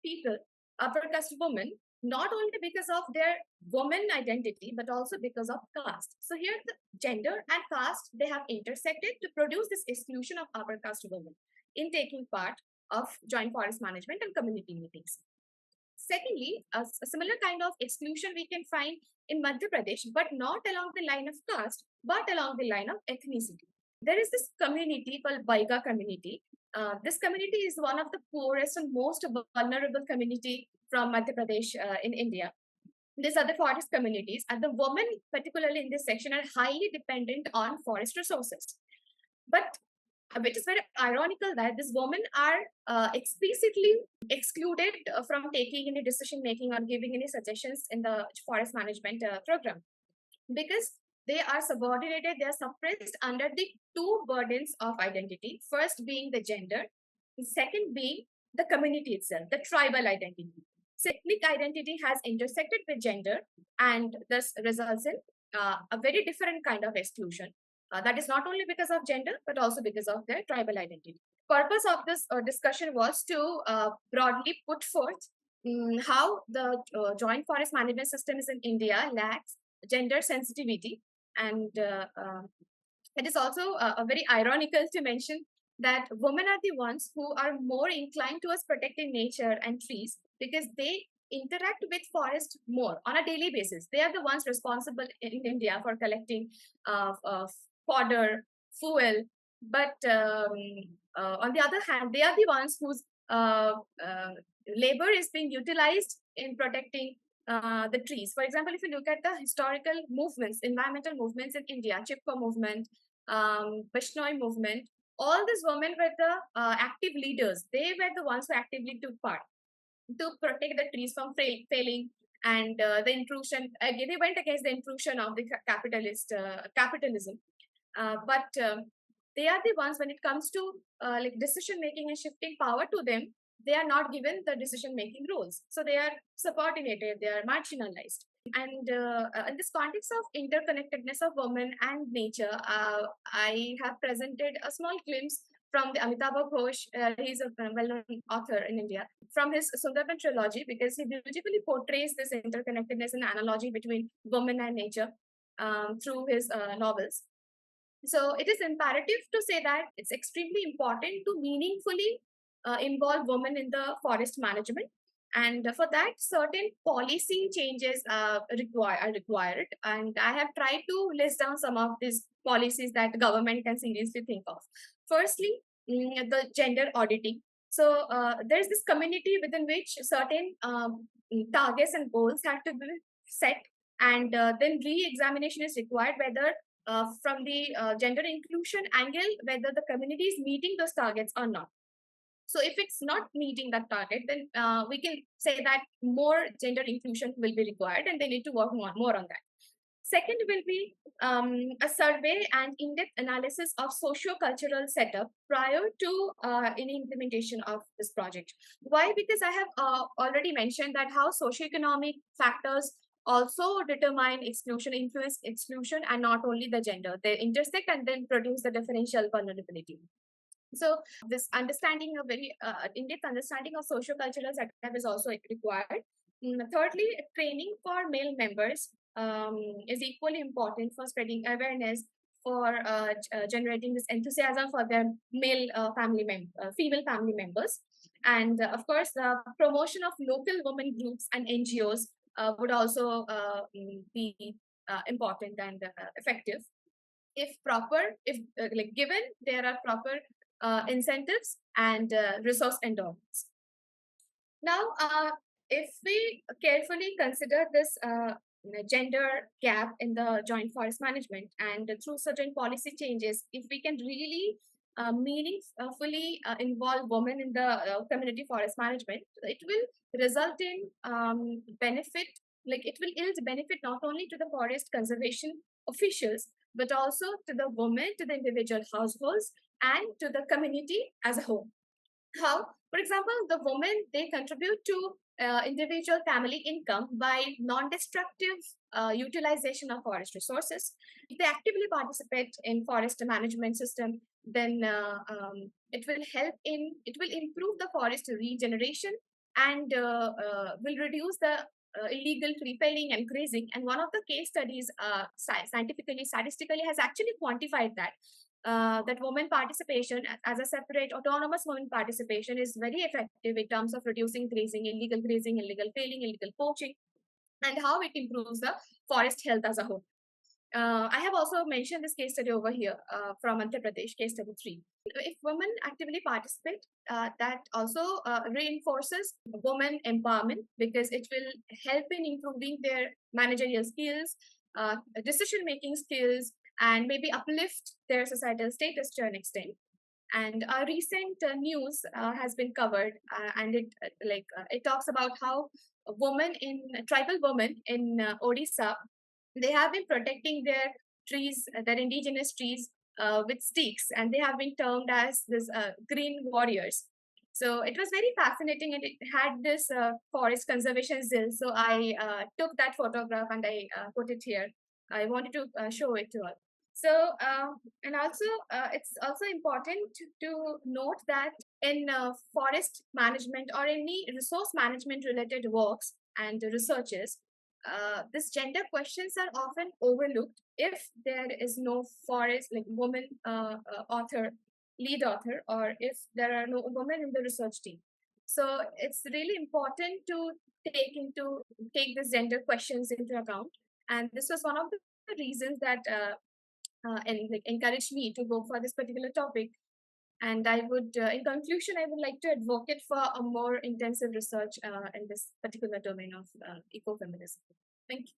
people, upper caste women, not only because of their woman identity, but also because of caste. So here the gender and caste, they have intersected to produce this exclusion of upper caste women in taking part of joint forest management and community meetings. Secondly, a similar kind of exclusion we can find in Madhya Pradesh, but not along the line of caste, but along the line of ethnicity. There is this community called Baiga community. This community is one of the poorest and most vulnerable community from Madhya Pradesh in India. These are the forest communities, and the women, particularly in this section, are highly dependent on forest resources. But which is very ironical that these women are explicitly excluded from taking any decision making or giving any suggestions in the forest management program, because they are subordinated, they are suppressed under the two burdens of identity, first being the gender, second being the community itself, the tribal identity. So ethnic identity has intersected with gender and thus results in a very different kind of exclusion. That is not only because of gender, but also because of their tribal identity. Purpose of this discussion was to broadly put forth how the joint forest management systems in India lacks gender sensitivity, and it is also very ironical to mention that women are the ones who are more inclined towards protecting nature and trees because they interact with forest more on a daily basis. They are the ones responsible in India for collecting fodder, fuel. But on the other hand, they are the ones whose labor is being utilized in protecting the trees. For example, if you look at the historical movements, environmental movements in India, Chipko movement, Bishnoi movement, all these women were the active leaders. They were the ones who actively took part to protect the trees from failing and the intrusion. Again, they went against the intrusion of the capitalism. But they are the ones when it comes to like decision making and shifting power to them, they are not given the decision making roles, so they are subordinated, they are marginalized. And in this context of interconnectedness of women and nature, I have presented a small glimpse from the Amitabh Ghosh. He's a well-known author in India, from his Sundarban trilogy, because he beautifully portrays this interconnectedness and analogy between women and nature through his novels. So it is imperative to say that it's extremely important to meaningfully involve women in the forest management. And for that, certain policy changes are required. And I have tried to list down some of these policies that government can seriously think of. Firstly, the gender auditing. So there's this community within which certain targets and goals have to be set, and then re-examination is required whether from the gender inclusion angle, whether the community is meeting those targets or not. So if it's not meeting that target, then we can say that more gender inclusion will be required and they need to work more on that. Second will be a survey and in-depth analysis of socio-cultural setup prior to any implementation of this project. Why? Because I have already mentioned that how socioeconomic factors also determine exclusion, influence exclusion, and not only the gender. They intersect and then produce the differential vulnerability. So this understanding, a very in-depth understanding of socio-cultural setup is also required. Thirdly, training for male members is equally important for spreading awareness, for generating this enthusiasm for their male female family members. And of course, the promotion of local women groups and NGOs would also be important and effective if like given there are proper incentives and resource endowments. Now, if we carefully consider this gender gap in the joint forest management, and through certain policy changes, if we can really meaningfully involve women in the community forest management, it will result in benefit, like it will yield benefit not only to the forest conservation officials, but also to the women, to the individual households, and to the community as a whole. How? For example, the women, they contribute to individual family income by non-destructive utilization of forest resources. If they actively participate in forest management system, then it will improve the forest regeneration and will reduce the illegal free felling and grazing. And one of the case studies, scientifically, statistically, has actually quantified that women participation as a separate autonomous women participation is very effective in terms of reducing grazing, illegal felling, illegal poaching, and how it improves the forest health as a whole. I have also mentioned this case study over here from Andhra Pradesh, case study 3. If women actively participate, that also reinforces women empowerment, because it will help in improving their managerial skills, decision making skills, and maybe uplift their societal status to an extent. And a recent news has been covered, and it talks about how tribal women in Odisha, they have been protecting their trees, their indigenous trees, with sticks, and they have been termed as this green warriors. So it was very fascinating, and it had this forest conservation zeal. So I took that photograph and I put it here. I wanted to show it to all. So, and also, it's also important to note that in forest management or any resource management related works and researches, these gender questions are often overlooked if there is no forest, like woman lead author, or if there are no women in the research team. So it's really important to take these gender questions into account. And this was one of the reasons that encouraged me to go for this particular topic. And I would, in conclusion, I would like to advocate for a more intensive research in this particular domain of ecofeminism. Thank you.